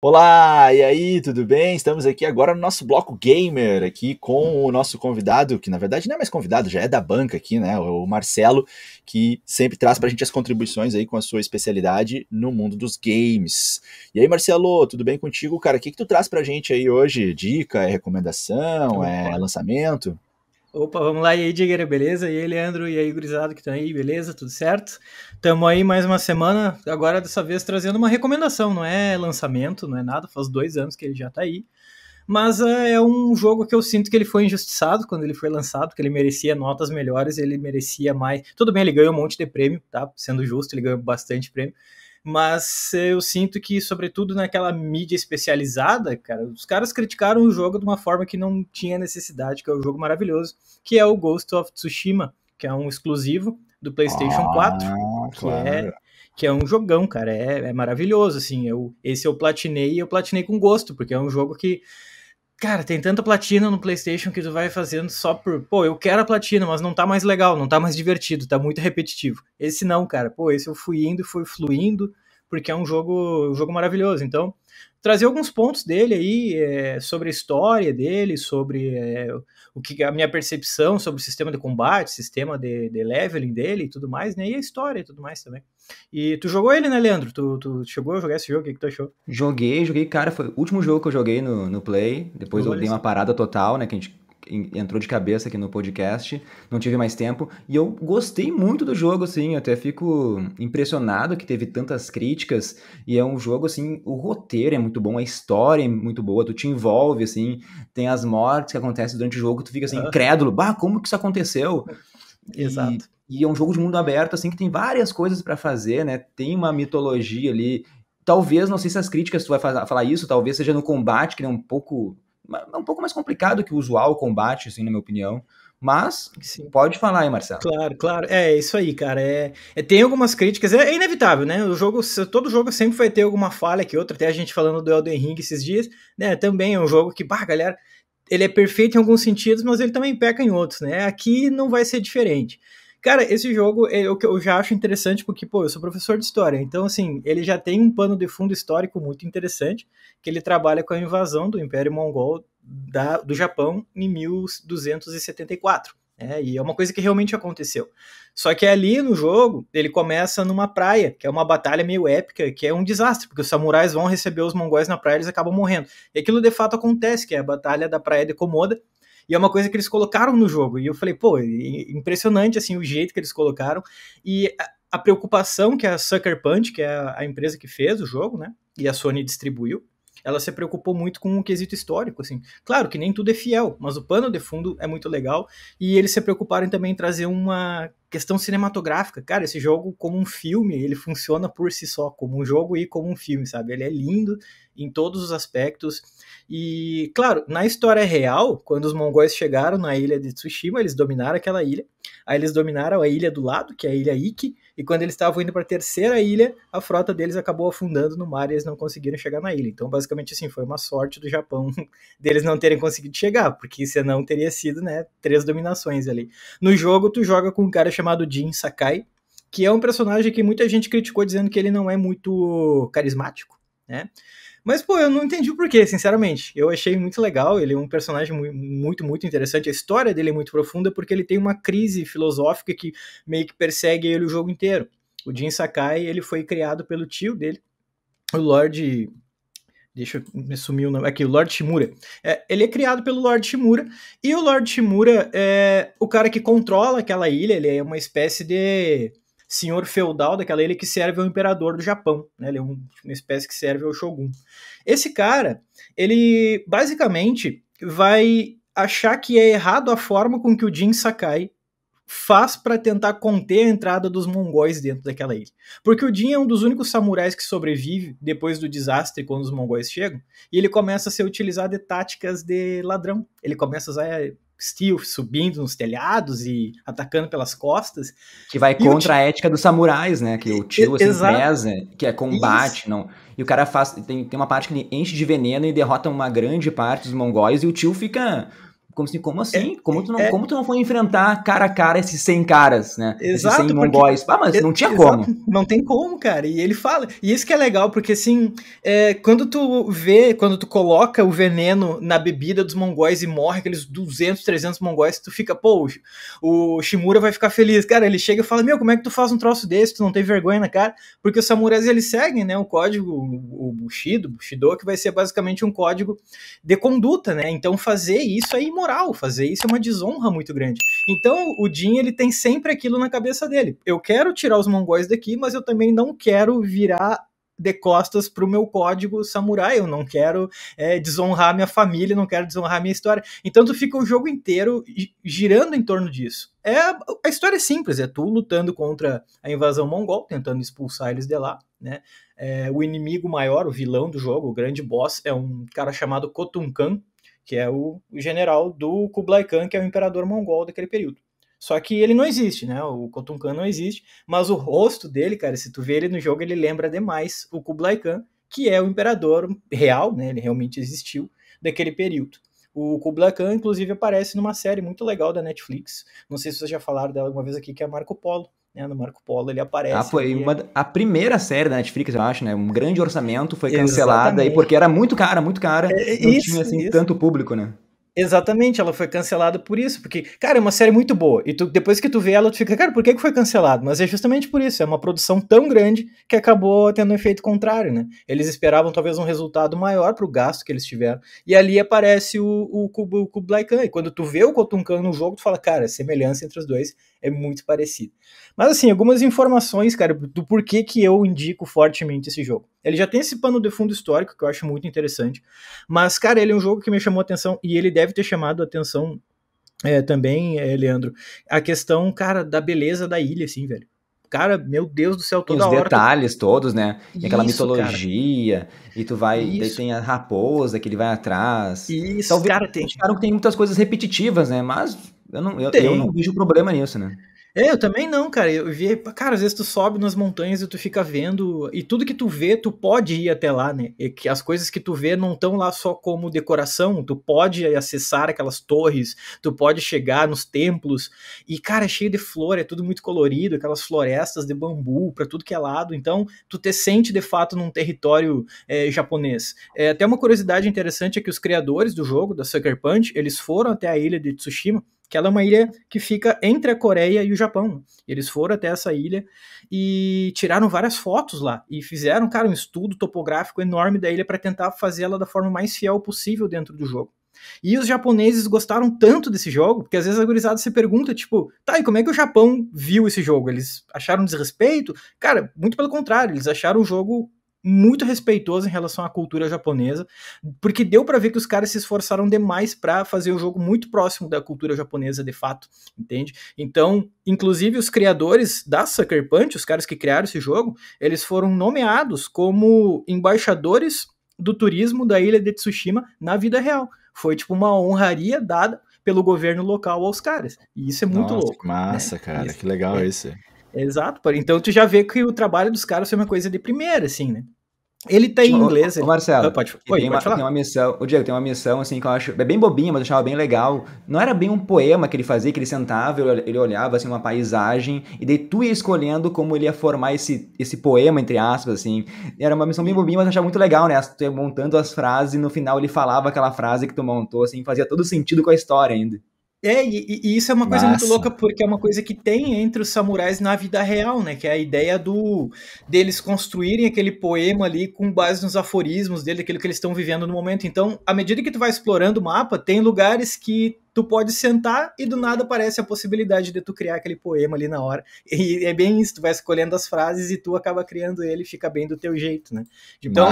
Olá, e aí, tudo bem? Estamos aqui agora no nosso bloco gamer, aqui com o nosso convidado, que na verdade não é mais convidado, já é da banca aqui, né? O Marcelo, que sempre traz pra gente as contribuições aí com a sua especialidade no mundo dos games. E aí, Marcelo, tudo bem contigo, cara? O que que tu traz pra gente aí hoje? Dica, é recomendação, é Opa, lançamento? opa, vamos lá, e aí, Digger, beleza? E aí, Leandro, e aí, gurizado que estão aí, beleza? Tudo certo? Tamo aí mais uma semana, agora dessa vez trazendo uma recomendação, não é lançamento, não é nada, faz 2 anos que ele já tá aí, mas é um jogo que eu sinto que ele foi injustiçado quando ele foi lançado, que ele merecia notas melhores, ele merecia mais. Tudo bem, ele ganhou um monte de prêmio, tá? Sendo justo, ele ganhou bastante prêmio, mas eu sinto que, sobretudo naquela mídia especializada, cara, os caras criticaram o jogo de uma forma que não tinha necessidade, que é um jogo maravilhoso, que é o Ghost of Tsushima, que é um exclusivo do PlayStation 4, Ah, que claro. é que é um jogão, cara, é maravilhoso, assim, esse eu platinei e eu platinei com gosto, porque é um jogo que, cara, tem tanta platina no PlayStation que tu vai fazendo só por, pô, eu quero a platina, mas não tá mais legal, não tá mais divertido, tá muito repetitivo. Esse não, cara, pô, esse eu fui indo e fui fluindo, porque é um jogo maravilhoso. Então, trazer alguns pontos dele aí, sobre a história dele, sobre o que a minha percepção sobre o sistema de combate, sistema de leveling dele e tudo mais, né? E a história e tudo mais também. E tu jogou ele, né, Leandro? Tu chegou a jogar esse jogo? O que tu achou? Joguei, cara, foi o último jogo que eu joguei no Play, depois eu Olha dei uma só. parada total, né, que a gente entrou de cabeça aqui no podcast, não tive mais tempo, e eu gostei muito do jogo, assim, eu até fico impressionado que teve tantas críticas, e é um jogo, assim, o roteiro é muito bom, a história é muito boa, tu te envolve, assim, tem as mortes que acontecem durante o jogo, tu fica, assim, Aham, incrédulo, bah, como que isso aconteceu? E, exato. e é um jogo de mundo aberto, assim, que tem várias coisas pra fazer, né? Tem uma mitologia ali. Talvez, não sei se as críticas tu vai falar isso, talvez seja no combate, que é um pouco mais complicado que o usual combate, assim, na minha opinião. Mas Sim. pode falar aí, Marcelo. Claro, claro. É isso aí, cara. Tem algumas críticas, é inevitável, né? Todo jogo sempre vai ter alguma falha que outra. Até a gente falando do Elden Ring esses dias, né? Também é um jogo que, bah, galera, ele é perfeito em alguns sentidos, mas ele também peca em outros, né? Aqui não vai ser diferente. Cara, esse jogo é o que eu já acho interessante, porque, pô, eu sou professor de história, então, assim, ele já tem um pano de fundo histórico muito interessante, que ele trabalha com a invasão do Império Mongol do Japão em 1274. E é uma coisa que realmente aconteceu. Só que ali no jogo, ele começa numa praia, que é uma batalha meio épica, que é um desastre, porque os samurais vão receber os mongóis na praia e eles acabam morrendo. E aquilo de fato acontece, que é a batalha da praia de Komoda, e é uma coisa que eles colocaram no jogo. E eu falei, pô, impressionante assim o jeito que eles colocaram. E a preocupação que a Sucker Punch, que é a empresa que fez o jogo, né? E a Sony distribuiu, ela se preocupou muito com o quesito histórico, assim. Claro que nem tudo é fiel, mas o pano de fundo é muito legal. E eles se preocuparam também em trazer uma questão cinematográfica. Cara, esse jogo, como um filme, ele funciona por si só, como um jogo e como um filme, sabe? Ele é lindo em todos os aspectos. E, claro, na história real, quando os mongóis chegaram na ilha de Tsushima, eles dominaram aquela ilha. Aí eles dominaram a ilha do lado, que é a ilha Iki, e quando eles estavam indo para a terceira ilha, a frota deles acabou afundando no mar e eles não conseguiram chegar na ilha. Então, basicamente, assim, foi uma sorte do Japão deles não terem conseguido chegar, porque senão teria sido, né, 3 dominações ali. No jogo, tu joga com um cara chamado Jin Sakai, que é um personagem que muita gente criticou dizendo que ele não é muito carismático, né? Mas, pô, eu não entendi o porquê, sinceramente. Eu achei muito legal, ele é um personagem muito, muito interessante. A história dele é muito profunda porque ele tem uma crise filosófica que meio que persegue ele o jogo inteiro. O Jin Sakai, ele foi criado pelo tio dele, o Lord... Deixa eu me sumir o nome. Aqui, o Lord Shimura. Ele é criado pelo Lord Shimura, e o Lord Shimura é o cara que controla aquela ilha, ele é uma espécie de senhor feudal daquela ilha que serve ao imperador do Japão, né? Ele é uma espécie que serve ao Shogun. Esse cara, ele basicamente vai achar que é errado a forma com que o Jin Sakai faz para tentar conter a entrada dos mongóis dentro daquela ilha. Porque o Jin é um dos únicos samurais que sobrevive depois do desastre quando os mongóis chegam, e ele começa a ser utilizado de táticas de ladrão. Ele começa a usar stealth, subindo nos telhados e atacando pelas costas. Que vai E o contra a ética dos samurais, né? Que o tio, assim, exato, preza, que é isso. combate, não... E o cara faz... Tem uma parte que ele enche de veneno e derrota uma grande parte dos mongóis, e o tio fica Como assim? Como tu não foi enfrentar cara a cara esses 100 caras, né? Exato, esses 100 mongóis. Mas não tinha como. Não tem como, cara. E ele fala. E isso que é legal, porque assim, quando tu coloca o veneno na bebida dos mongóis e morre aqueles 200, 300 mongóis, tu fica, pô, o Shimura vai ficar feliz. Cara, ele chega e fala, como é que tu faz um troço desse? Tu não tem vergonha na cara? Porque os samurais, eles seguem, né, o código, o Bushido, que vai ser basicamente um código de conduta, né? Então fazer isso é imoral, fazer isso é uma desonra muito grande. Então o Jin, ele tem sempre aquilo na cabeça dele. Eu quero tirar os mongóis daqui, mas eu também não quero virar de costas pro meu código samurai, eu não quero desonrar minha família, não quero desonrar minha história. Então tu fica o jogo inteiro girando em torno disso. A história é simples, é tu lutando contra a invasão mongol, tentando expulsar eles de lá, né? O inimigo maior, o vilão do jogo, o grande boss, é um cara chamado Khotun Khan, que é o general do Kublai Khan, que é o imperador mongol daquele período. Só que ele não existe, né? O Khotun Khan não existe, mas o rosto dele, cara, se tu vê ele no jogo, ele lembra demais o Kublai Khan, que é o imperador real, né? Ele realmente existiu daquele período. O Kublai Khan, inclusive, aparece numa série muito legal da Netflix. Não sei se vocês já falaram dela alguma vez aqui, que é Marco Polo. No Marco Polo ele aparece. Foi a primeira série da Netflix, eu acho, né? Um grande orçamento, foi cancelada aí porque era muito cara, não tinha assim tanto público, né? Exatamente, ela foi cancelada por isso, porque, cara, é uma série muito boa, e depois que tu vê ela, tu fica, cara, por que foi cancelado? Mas é justamente por isso, é uma produção tão grande que acabou tendo um efeito contrário, né? Eles esperavam talvez um resultado maior pro gasto que eles tiveram, e ali aparece o Kublai Khan, e quando tu vê o Khotun Khan no jogo, tu fala, cara, a semelhança entre os dois é muito parecida. Mas assim, algumas informações, cara, do porquê que eu indico fortemente esse jogo. Ele já tem esse pano de fundo histórico, que eu acho muito interessante, mas, cara, ele é um jogo que me chamou a atenção, e ele deve ter chamado a atenção também, Leandro, a questão, cara, da beleza da ilha, assim, velho. Cara, meu Deus do céu, toda hora... Os detalhes todos, né? E aquela Isso, mitologia, cara. E tu vai... Isso. Daí tem a raposa que ele vai atrás. Isso, talvez, cara, tem... Claro que tem muitas coisas repetitivas, né? Mas eu não vejo problema nisso, né? Eu também não, cara. Eu vi, cara, às vezes tu sobe nas montanhas e tu fica vendo, e tudo que tu vê, tu pode ir até lá, né? E que as coisas que tu vê não estão lá só como decoração, tu pode acessar aquelas torres, tu pode chegar nos templos, e, cara, é cheio de flor, é tudo muito colorido, aquelas florestas de bambu pra tudo que é lado, então tu te sente de fato num território japonês. Até uma curiosidade interessante é que os criadores do jogo, da Sucker Punch, eles foram até a ilha de Tsushima, que ela é uma ilha que fica entre a Coreia e o Japão. Eles foram até essa ilha e tiraram várias fotos lá, e fizeram, cara, um estudo topográfico enorme da ilha para tentar fazer ela da forma mais fiel possível dentro do jogo. E os japoneses gostaram tanto desse jogo, porque às vezes a gurizada se pergunta, tipo, tá, e como é que o Japão viu esse jogo? Eles acharam desrespeito? Cara, muito pelo contrário, eles acharam o jogo muito respeitoso em relação à cultura japonesa, porque deu para ver que os caras se esforçaram demais para fazer o jogo muito próximo da cultura japonesa de fato, entende? Então, inclusive os criadores da Sucker Punch, os caras que criaram esse jogo, eles foram nomeados como embaixadores do turismo da ilha de Tsushima na vida real. Foi tipo uma honraria dada pelo governo local aos caras, e isso é muito louco. Que massa, né? Cara, isso, que legal isso. Exato, então tu já vê que o trabalho dos caras foi uma coisa de primeira, assim, né? Ele tá em inglês. Marcelo, pode tem uma missão, o Diego, tem uma missão assim que eu acho, é bem bobinha, mas eu achava bem legal. Não era bem um poema que ele fazia, que ele sentava, ele olhava assim uma paisagem, e daí tu ia escolhendo como ele ia formar esse poema, entre aspas, assim. Era uma missão bem bobinha, mas eu achava muito legal, né? Tu ia montando as frases, e no final ele falava aquela frase que tu montou, assim, fazia todo sentido com a história ainda. E isso é uma coisa muito louca, porque é uma coisa que tem entre os samurais na vida real, né? Que é a ideia deles construírem aquele poema ali com base nos aforismos dele, aquilo que eles estão vivendo no momento. Então, à medida que tu vai explorando o mapa, tem lugares que tu pode sentar e do nada aparece a possibilidade de tu criar aquele poema ali na hora. E é bem isso, tu vai escolhendo as frases e tu acaba criando ele e fica bem do teu jeito, né? Então,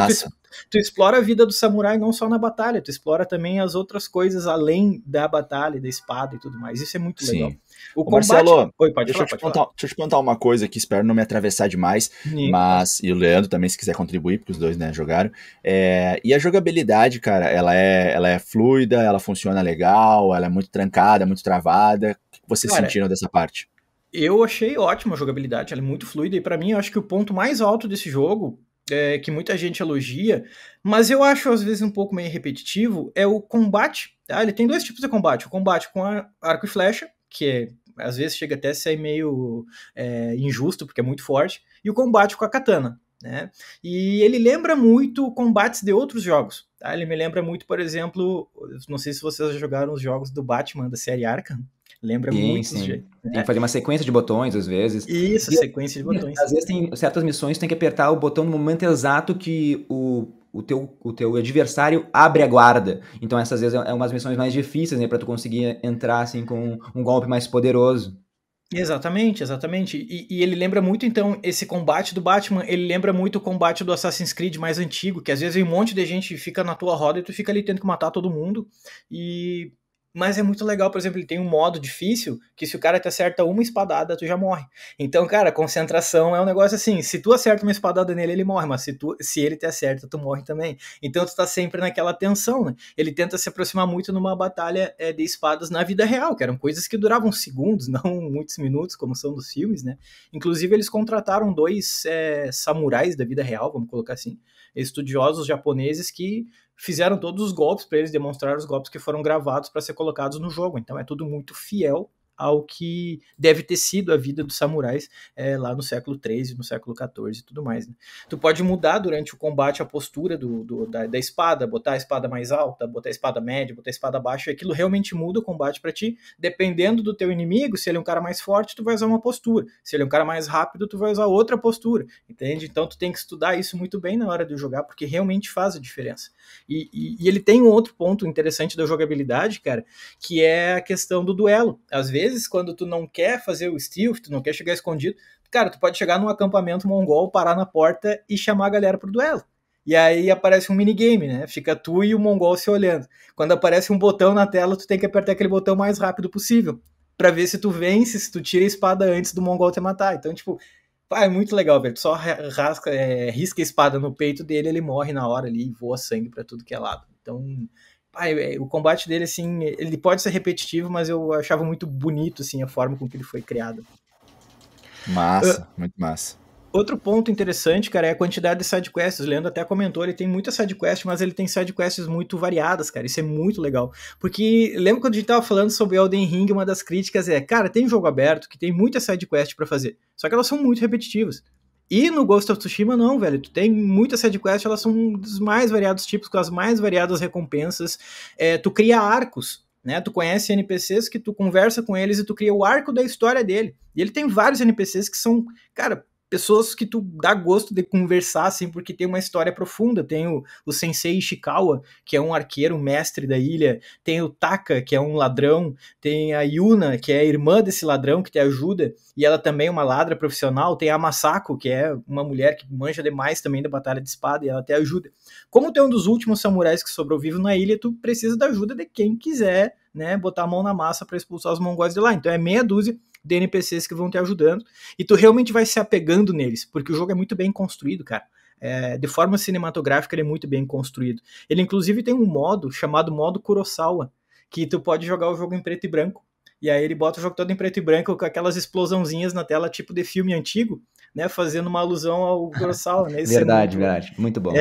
tu explora a vida do samurai não só na batalha, tu explora também as outras coisas além da batalha, da espada e tudo mais. Isso é muito legal. O combate... Marcelo, deixa eu te contar uma coisa aqui, espero não me atravessar demais, mas, e o Leandro também, se quiser contribuir, porque os dois, né, jogaram. E a jogabilidade, cara, ela é fluida, ela funciona legal, ela é muito trancada, muito travada. O que vocês sentiram dessa parte? Eu achei ótima a jogabilidade, ela é muito fluida, e pra mim, eu acho que o ponto mais alto desse jogo que muita gente elogia, mas eu acho às vezes um pouco meio repetitivo, é o combate, tá? Ele tem dois tipos de combate, o combate com arco e flecha, que às vezes chega até a ser meio injusto, porque é muito forte, e o combate com a katana, né? E ele lembra muito combates de outros jogos, tá? Ele me lembra muito, por exemplo, não sei se vocês já jogaram os jogos do Batman da série Arkham, lembra muito os jeitos. Tem que fazer uma sequência de botões, às vezes. Isso, sequência de botões. Às vezes tem certas missões, tem que apertar o botão no momento exato que o teu adversário abre a guarda. Então, essas vezes, é umas missões mais difíceis, né? Pra tu conseguir entrar, assim, com um golpe mais poderoso. Exatamente, exatamente. E ele lembra muito, então, esse combate do Batman, ele lembra muito o combate do Assassin's Creed mais antigo, que às vezes um monte de gente fica na tua roda e tu fica ali tendo que matar todo mundo. Mas é muito legal, por exemplo, ele tem um modo difícil que se o cara te acerta uma espadada, tu já morre. Então, cara, concentração é um negócio assim, se tu acerta uma espadada nele, ele morre, mas se ele te acerta, tu morre também. Então tu tá sempre naquela tensão, né? Ele tenta se aproximar muito numa batalha de espadas na vida real, que eram coisas que duravam segundos, não muitos minutos, como são nos filmes, né? Inclusive, eles contrataram 2 samurais da vida real, vamos colocar assim, estudiosos japoneses que fizeram todos os golpes para eles demonstrar os golpes que foram gravados para ser colocados no jogo. Então é tudo muito fiel ao que deve ter sido a vida dos samurais lá no século XIII, no século XIV e tudo mais. Né? Tu pode mudar durante o combate a postura da espada, botar a espada mais alta, botar a espada média, botar a espada baixa, e aquilo realmente muda o combate para ti. Dependendo do teu inimigo, se ele é um cara mais forte, tu vai usar uma postura. Se ele é um cara mais rápido, tu vai usar outra postura. Entende? Então tu tem que estudar isso muito bem na hora de jogar, porque realmente faz a diferença. E ele tem um outro ponto interessante da jogabilidade, cara, que é a questão do duelo. Às vezes, quando tu não quer fazer o stealth, tu não quer chegar escondido, cara, tu pode chegar num acampamento mongol, parar na porta e chamar a galera pro duelo. E aí aparece um minigame, né? Fica tu e o mongol se olhando. Quando aparece um botão na tela, tu tem que apertar aquele botão o mais rápido possível, pra ver se tu vence, se tu tira a espada antes do mongol te matar. Então, tipo, é muito legal, velho. Tu só risca a espada no peito dele, ele morre na hora ali e voa sangue pra tudo que é lado. Então, o combate dele, assim, ele pode ser repetitivo, mas eu achava muito bonito, assim, a forma com que ele foi criado. Massa, muito massa. Outro ponto interessante, cara, é a quantidade de sidequests. O Leandro até comentou, ele tem muita sidequest, mas ele tem sidequests muito variadas, cara. Isso é muito legal. Porque, lembra quando a gente tava falando sobre Elden Ring, uma das críticas cara, tem jogo aberto que tem muita sidequest pra fazer, só que elas são muito repetitivas. E no Ghost of Tsushima não, velho, tu tem muitas sidequests, elas são dos mais variados tipos, com as mais variadas recompensas, tu cria arcos, né, tu conhece NPCs que tu conversa com eles e tu cria o arco da história dele, e ele tem vários NPCs que são, cara, pessoas que tu dá gosto de conversar, assim, porque tem uma história profunda. Tem o Sensei Ishikawa, que é um arqueiro mestre da ilha, tem o Taka, que é um ladrão, tem a Yuna, que é a irmã desse ladrão, que te ajuda, e ela também é uma ladra profissional, tem a Masako, que é uma mulher que manja demais também da batalha de espada, e ela te ajuda. Como tu é um dos últimos samurais que sobrou vivo na ilha, tu precisa da ajuda de quem quiser, né, botar a mão na massa para expulsar os mongóis de lá. Então é meia dúzia de NPCs que vão te ajudando, e tu realmente vai se apegando neles, porque o jogo é muito bem construído, cara. De forma cinematográfica ele é muito bem construído. Ele inclusive tem um modo chamado modo Kurosawa, que tu pode jogar o jogo em preto e branco, e aí ele bota o jogo todo em preto e branco com aquelas explosãozinhas na tela, tipo de filme antigo, né, fazendo uma alusão ao Kurosawa, né? Verdade, verdade, muito bom.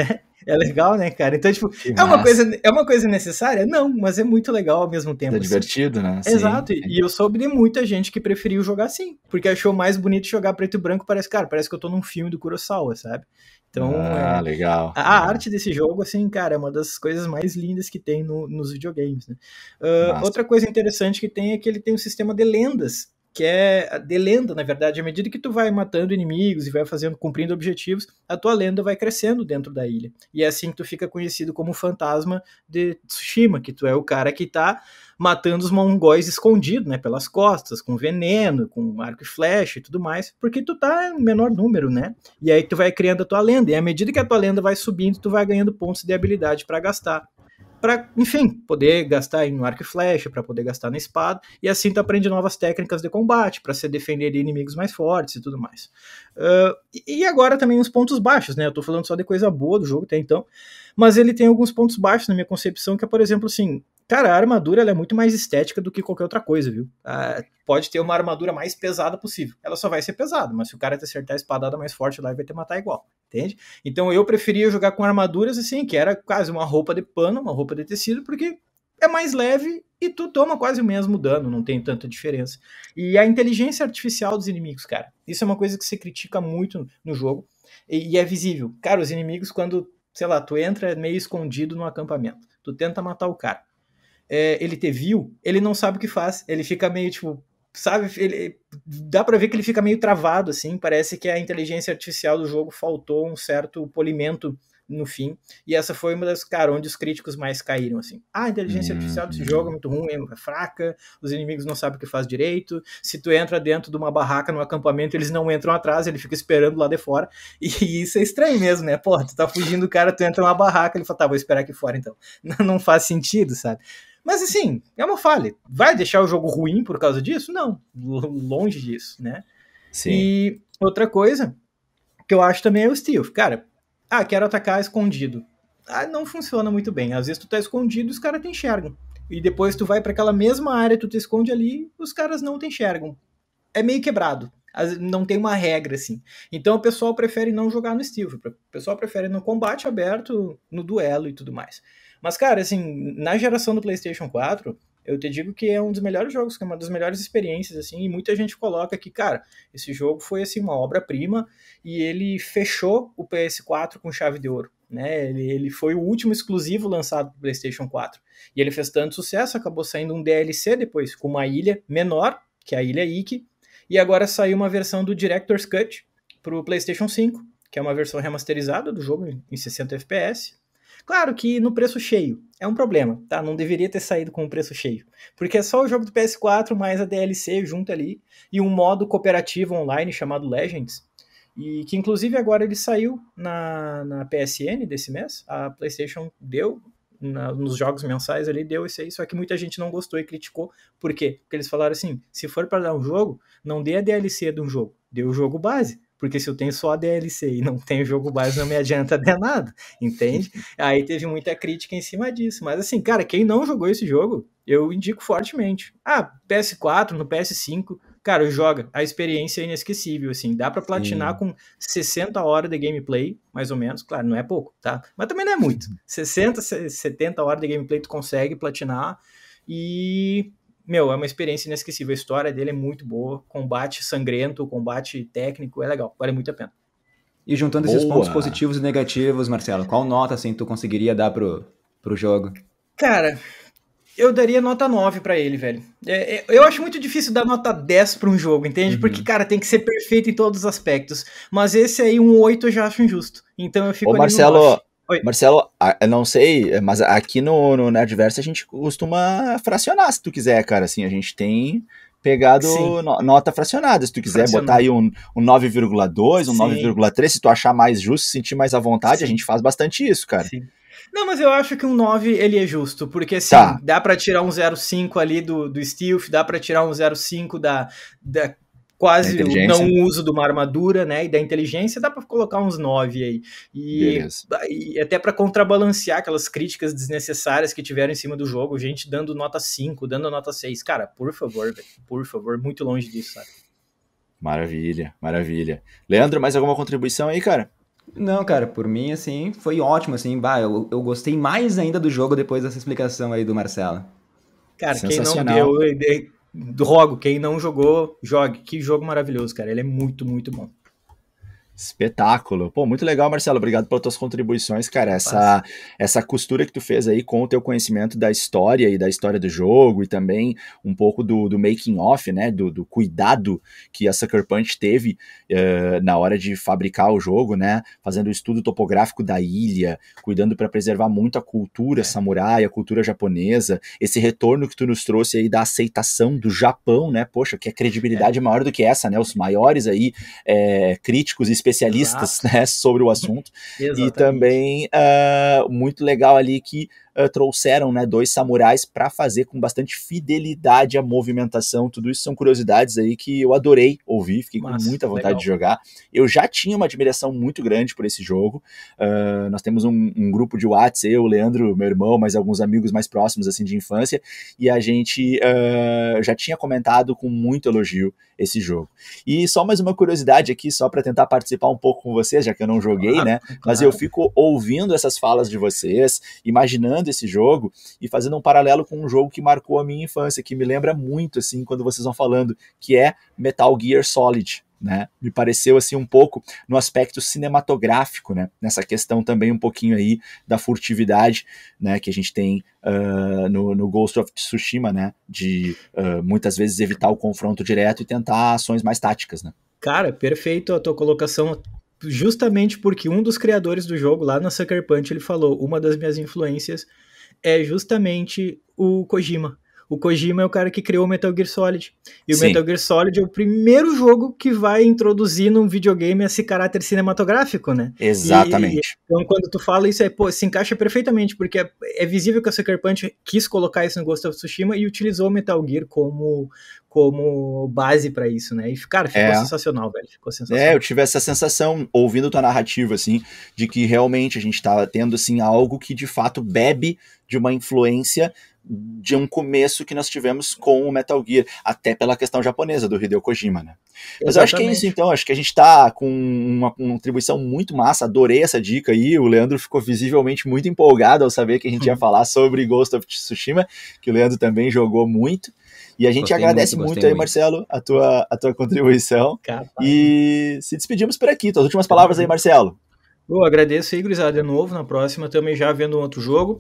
É legal, né, cara? Então, tipo, é uma coisa necessária? Não, mas é muito legal ao mesmo tempo. É divertido, né? Exato, sim. E eu soube de muita gente que preferiu jogar assim, porque achou mais bonito jogar preto e branco, parece que eu tô num filme do Kurosawa, sabe? Então, legal. A arte desse jogo, assim, cara, é uma das coisas mais lindas que tem nos videogames, né? Outra coisa interessante que tem é que ele tem um sistema de lendas, que é de lenda, na verdade. À medida que tu vai matando inimigos e vai cumprindo objetivos, a tua lenda vai crescendo dentro da ilha. E é assim que tu fica conhecido como o fantasma de Tsushima, que tu é o cara que tá matando os mongóis escondido, né, pelas costas, com veneno, com arco e flecha e tudo mais, porque tu tá em menor número, né? E aí tu vai criando a tua lenda, e à medida que a tua lenda vai subindo, tu vai ganhando pontos de habilidade para gastar. Para, enfim, poder gastar em arco e flecha, para poder gastar na espada, e assim tu aprende novas técnicas de combate, para se defender de inimigos mais fortes e tudo mais. E agora também os pontos baixos, né? Eu tô falando só de coisa boa do jogo até então, mas ele tem alguns pontos baixos na minha concepção, que é, por exemplo, assim, Cara, a armadura ela é muito mais estética do que qualquer outra coisa, viu? Pode ter uma armadura mais pesada possível. Ela só vai ser pesada, mas se o cara te acertar a espadada mais forte lá, ele vai te matar igual, entende? Então eu preferia jogar com armaduras assim, que era quase uma roupa de pano, uma roupa de tecido, porque é mais leve e tu toma quase o mesmo dano, não tem tanta diferença. E a inteligência artificial dos inimigos, cara, isso é uma coisa que se critica muito no jogo, e é visível. Cara, os inimigos, quando, sei lá, tu entra meio escondido no acampamento, tu tenta matar o cara, ele te viu, ele não sabe o que faz, ele fica meio, tipo, sabe, dá pra ver que ele fica meio travado, assim, parece que a inteligência artificial do jogo faltou um certo polimento no fim, e essa foi uma das, cara, onde os críticos mais caíram, assim. A inteligência artificial desse jogo é muito ruim, é fraca, os inimigos não sabem o que faz direito, se tu entra dentro de uma barraca no acampamento, eles não entram atrás, ele fica esperando lá de fora, e isso é estranho mesmo, né? Pô, tu tá fugindo do cara, tu entra numa barraca, ele fala, tá, vou esperar aqui fora, então. Não faz sentido, sabe? Mas assim, é uma falha. Vai deixar o jogo ruim por causa disso? Não, longe disso, né? Sim. E outra coisa que eu acho também é o stealth. Cara, quero atacar escondido. Não funciona muito bem. Às vezes tu tá escondido e os caras te enxergam. E depois tu vai para aquela mesma área, tu te esconde ali, os caras não te enxergam. É meio quebrado. Não tem uma regra, assim. Então o pessoal prefere não jogar no stealth. O pessoal prefere no combate aberto, no duelo e tudo mais. Mas, cara, assim, na geração do PlayStation 4, eu te digo que é um dos melhores jogos, que é uma das melhores experiências, assim, e muita gente coloca que, cara, esse jogo foi, assim, uma obra-prima, e ele fechou o PS4 com chave de ouro, né? Ele foi o último exclusivo lançado pro PlayStation 4. E ele fez tanto sucesso, acabou saindo um DLC depois, com uma ilha menor, que é a Ilha Ikki, e agora saiu uma versão do Director's Cut pro PlayStation 5, que é uma versão remasterizada do jogo em 60 FPS. Claro que no preço cheio é um problema, tá? Não deveria ter saído com o preço cheio, porque é só o jogo do PS4 mais a DLC junto ali e um modo cooperativo online chamado Legends, e que inclusive agora ele saiu na PSN desse mês. A PlayStation deu nos jogos mensais ali, deu esse aí, só que muita gente não gostou e criticou. Por quê? Porque eles falaram assim, se for para dar um jogo, não dê a DLC de um jogo, dê o jogo base. Porque se eu tenho só a DLC e não tenho jogo base, não me adianta de nada, entende? Aí teve muita crítica em cima disso. Mas assim, cara, quem não jogou esse jogo, eu indico fortemente. PS4, no PS5, cara, joga. A experiência é inesquecível, assim. Dá pra platinar com 60 horas de gameplay, mais ou menos. Claro, não é pouco, tá? Mas também não é muito. 60, 70 horas de gameplay tu consegue platinar e... é uma experiência inesquecível. A história dele é muito boa. Combate sangrento, combate técnico, é legal. Vale muito a pena. E juntando esses pontos positivos e negativos, Marcelo, qual nota, assim, tu conseguiria dar pro jogo? Cara, eu daria nota 9 pra ele, velho. Eu acho muito difícil dar nota 10 pra um jogo, entende? Uhum. Porque, cara, tem que ser perfeito em todos os aspectos. Mas esse aí, um 8 eu já acho injusto. Então eu fico ali Marcelo... no 9. Oi. Marcelo, eu não sei, mas aqui no Nerdverse a gente costuma fracionar, se tu quiser, cara, assim, a gente tem pegado nota fracionada, se tu quiser botar aí um 9,2, um 9,3, se tu achar mais justo, sentir mais à vontade, a gente faz bastante isso, cara. Sim. Não, mas eu acho que um 9 ele é justo, porque assim, dá pra tirar um 0,5 ali do stealth, dá pra tirar um 0,5 da quase o não uso de uma armadura, né, e da inteligência, dá pra colocar uns 9 aí. E até pra contrabalancear aquelas críticas desnecessárias que tiveram em cima do jogo, gente dando nota 5, dando nota 6. Cara, por favor, muito longe disso, sabe? Maravilha, maravilha. Leandro, mais alguma contribuição aí, cara? Não, cara, por mim, assim, foi ótimo, assim, eu gostei mais ainda do jogo depois dessa explicação aí do Marcelo. Cara, quem não deu... Rogo, quem não jogou, jogue. Que jogo maravilhoso, cara. Ele é muito, muito bom. Espetáculo. Pô, muito legal, Marcelo. Obrigado pelas tuas contribuições, cara. Essa costura que tu fez aí com o teu conhecimento da história e da história do jogo e também um pouco do making off, né? Do cuidado que a Sucker Punch teve na hora de fabricar o jogo, né? Fazendo o estudo topográfico da ilha, cuidando para preservar muito a cultura samurai, a cultura japonesa. Esse retorno que tu nos trouxe aí da aceitação do Japão, né? Poxa, que a credibilidade é maior do que essa, né? Os maiores aí críticos e especialistas, né, sobre o assunto. Exatamente. E também muito legal ali que trouxeram, né, 2 samurais para fazer com bastante fidelidade a movimentação. Tudo isso são curiosidades aí que eu adorei ouvir, fiquei com muita vontade de jogar. Eu já tinha uma admiração muito grande por esse jogo. Nós temos um grupo de WhatsApp, eu, o Leandro, meu irmão, mas alguns amigos mais próximos assim de infância, e a gente já tinha comentado com muito elogio esse jogo. E só mais uma curiosidade aqui, só para tentar participar um pouco com vocês, já que eu não joguei, né? Mas eu fico ouvindo essas falas de vocês, imaginando esse jogo e fazendo um paralelo com um jogo que marcou a minha infância, que me lembra muito, assim, quando vocês vão falando, que é Metal Gear Solid, né? Me pareceu, assim, um pouco no aspecto cinematográfico, né? Nessa questão também um pouquinho aí da furtividade, né? Que a gente tem no Ghost of Tsushima, né? De muitas vezes evitar o confronto direto e tentar ações mais táticas, né? Cara, perfeito a tua colocação, justamente porque um dos criadores do jogo, lá na Sucker Punch, ele falou, uma das minhas influências é justamente o Kojima. O Kojima é o cara que criou o Metal Gear Solid. E o Metal Gear Solid é o primeiro jogo que vai introduzir num videogame esse caráter cinematográfico, né? Exatamente. Então, quando tu fala isso, se encaixa perfeitamente, porque é visível que a Sucker Punch quis colocar isso no Ghost of Tsushima e utilizou o Metal Gear como base pra isso, né? E, cara, ficou sensacional, velho. Ficou sensacional. Eu tive essa sensação, ouvindo tua narrativa, assim, de que realmente a gente tá tendo, assim, algo que de fato bebe de uma influência de um começo que nós tivemos com o Metal Gear, até pela questão japonesa do Hideo Kojima, né? Mas eu acho que é isso, então, acho que a gente tá com uma contribuição muito massa, adorei essa dica aí, o Leandro ficou visivelmente muito empolgado ao saber que a gente ia falar sobre Ghost of Tsushima, que o Leandro também jogou muito, e a gente agradece muito aí, Marcelo, a tua contribuição, e se despedimos por aqui, tuas últimas palavras aí, Marcelo. Eu agradeço aí, gurizada, de novo, na próxima também já vendo um outro jogo,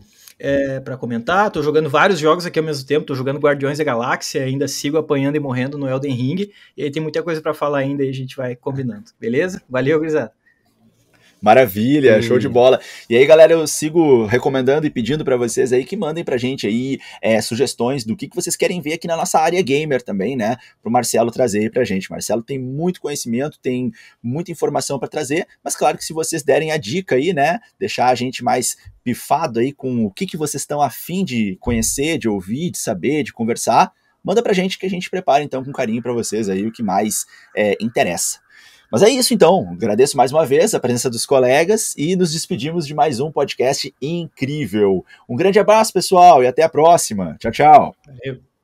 para comentar, tô jogando vários jogos aqui ao mesmo tempo, tô jogando Guardiões da Galáxia, ainda sigo apanhando e morrendo no Elden Ring, e aí tem muita coisa para falar ainda e a gente vai combinando, beleza? Valeu, gurizada! Maravilha, show de bola. E aí, galera, eu sigo recomendando e pedindo para vocês aí que mandem pra gente aí sugestões do que vocês querem ver aqui na nossa área gamer também, né? Pro Marcelo trazer aí pra gente. Marcelo tem muito conhecimento, tem muita informação para trazer, mas claro que se vocês derem a dica aí, né? Deixar a gente mais pifado aí com o que vocês estão a fim de conhecer, de ouvir, de saber, de conversar, manda pra gente que a gente prepara então com carinho para vocês aí o que mais interessa. Mas é isso então, agradeço mais uma vez a presença dos colegas e nos despedimos de mais um podcast incrível. Um grande abraço, pessoal, e até a próxima. Tchau, tchau. Valeu.